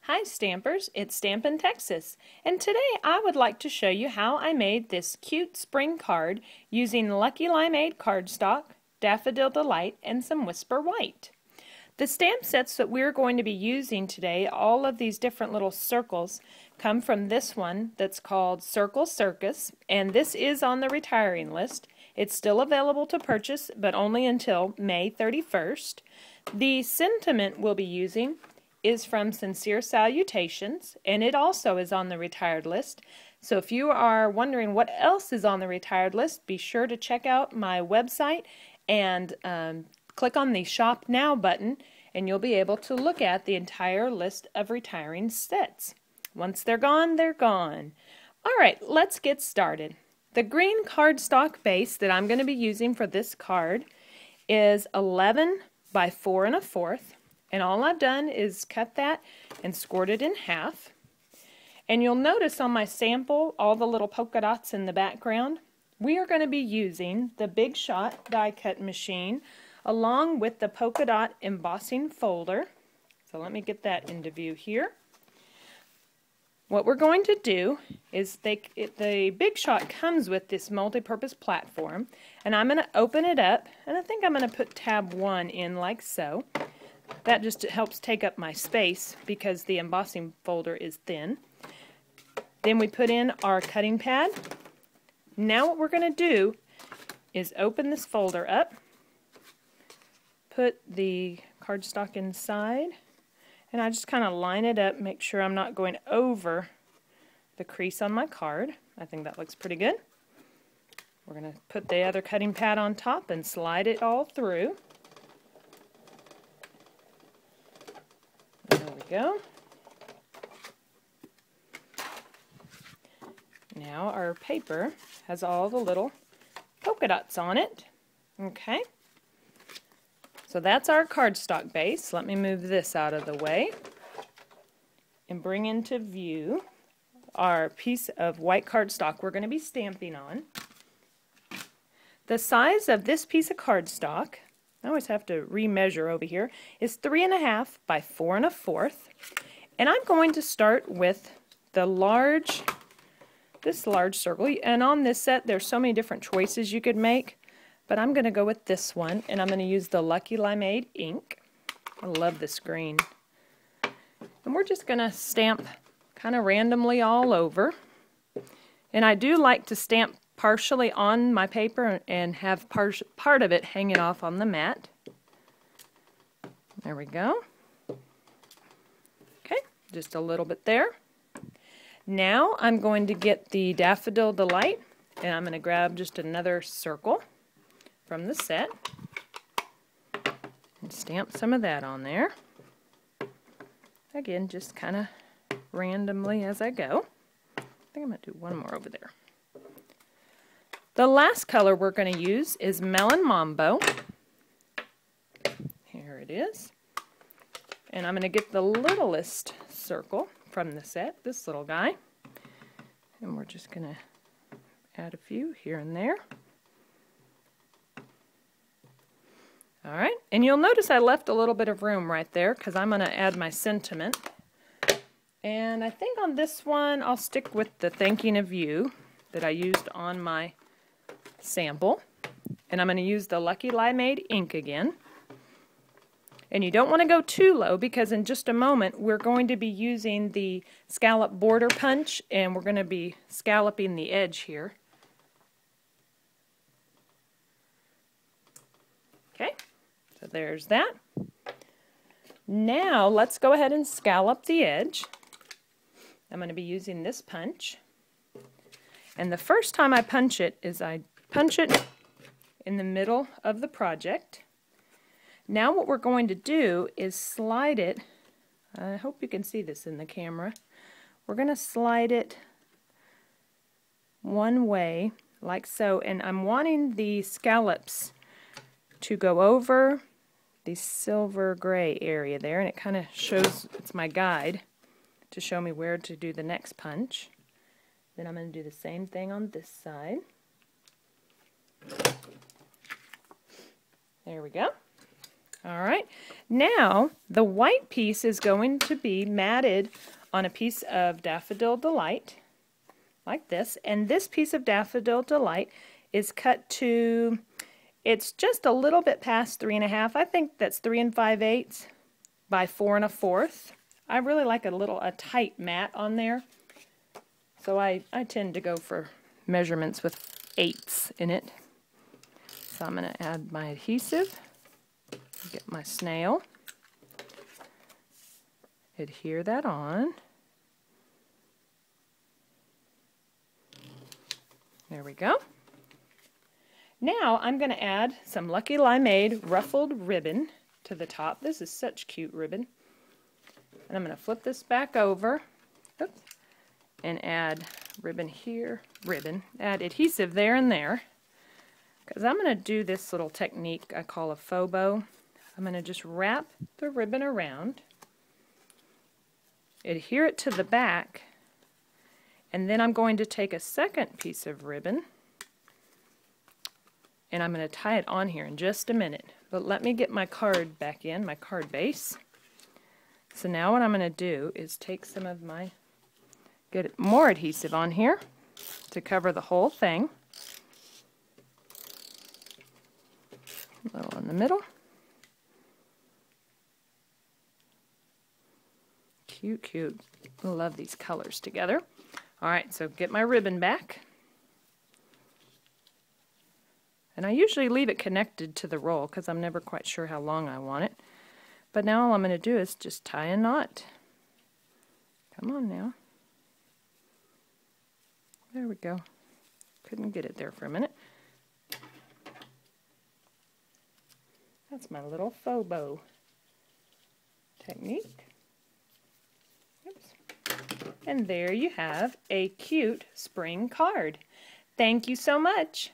Hi Stampers, it's Stampin' Texas, and today I would like to show you how I made this cute spring card using Lucky Limeade cardstock, Daffodil Delight, and some Whisper White. The stamp sets that we're going to be using today, all of these different little circles, come from this one that's called Circle Circus, and this is on the retiring list. It's still available to purchase, but only until May 31st. The sentiment we'll be using is from Sincere Salutations, and it also is on the retired list. So if you are wondering what else is on the retired list, be sure to check out my website and click on the Shop Now button, and you'll be able to look at the entire list of retiring sets. Once they're gone, they're gone. Alright, let's get started. The green cardstock base that I'm going to be using for this card is 11 by 4 1/4. And all I've done is cut that and scored it in half. And you'll notice on my sample all the little polka dots in the background. We are going to be using the Big Shot die cut machine along with the polka dot embossing folder. So let me get that into view here. What we're going to do is the Big Shot comes with this multi-purpose platform, and I'm going to open it up, and I think I'm going to put tab 1 in like so. That just helps take up my space because the embossing folder is thin. Then we put in our cutting pad. Now what we're going to do is open this folder up, put the cardstock inside, and I just kind of line it up, make sure I'm not going over the crease on my card. I think that looks pretty good. We're going to put the other cutting pad on top and slide it all through. There we go. Now our paper has all the little polka dots on it. Okay. So that's our cardstock base. Let me move this out of the way and bring into view our piece of white cardstock we're going to be stamping on. The size of this piece of cardstock, I always have to remeasure over here, is 3 1/2 by 4 1/4. And I'm going to start with the this large circle. And on this set, there's so many different choices you could make. But I'm going to go with this one, and I'm going to use the Lucky Limeade ink. I love this green. And we're just going to stamp kind of randomly all over. And I do like to stamp partially on my paper and have part of it hanging off on the mat. There we go. Okay, just a little bit there. Now I'm going to get the Daffodil Delight, and I'm going to grab just another circle from the set and stamp some of that on there. Again, just kind of randomly as I go. I think I'm going to do one more over there. The last color we're going to use is Melon Mambo. Here it is. And I'm going to get the littlest circle from the set, this little guy. And we're just going to add a few here and there. Alright, and you'll notice I left a little bit of room right there because I'm going to add my sentiment. And I think on this one I'll stick with the Thanking of You that I used on my sample. And I'm going to use the Lucky Limeade ink again. And you don't want to go too low because in just a moment we're going to be using the scallop border punch, and we're going to be scalloping the edge here. Okay, so there's that. Now let's go ahead and scallop the edge. I'm going to be using this punch. And the first time I punch it is I punch it in the middle of the project. Now what we're going to do is slide it, I hope you can see this in the camera, we're going to slide it one way like so, and I'm wanting the scallops to go over the silver gray area there, and it kind of shows, it's my guide to show me where to do the next punch. Then I'm going to do the same thing on this side. There we go. All right, now the white piece is going to be matted on a piece of Daffodil Delight, like this, and this piece of Daffodil Delight is cut to, it's just a little bit past 3.5. I think that's 3 5/8 by 4 1/4. I really like a tight mat on there, so I tend to go for measurements with 8s in it. So I'm going to add my adhesive, get my snail, adhere that on. There we go. Now I'm going to add some Lucky Limeade ruffled ribbon to the top. This is such cute ribbon. And I'm going to flip this back over, oops, and add ribbon here, add adhesive there and there. Because I'm going to do this little technique I call a faux bow. I'm going to just wrap the ribbon around, adhere it to the back, and then I'm going to take a second piece of ribbon and I'm going to tie it on here in just a minute. But let me get my card back in, my card base. So now what I'm going to do is take some of my, get more adhesive on here to cover the whole thing. A little in the middle. Cute, cute. I love these colors together. Alright, so get my ribbon back. And I usually leave it connected to the roll because I'm never quite sure how long I want it. But now all I'm going to do is just tie a knot. Come on now. There we go. Couldn't get it there for a minute. That's my little faux bow technique. Oops. And there you have a cute spring card. Thank you so much.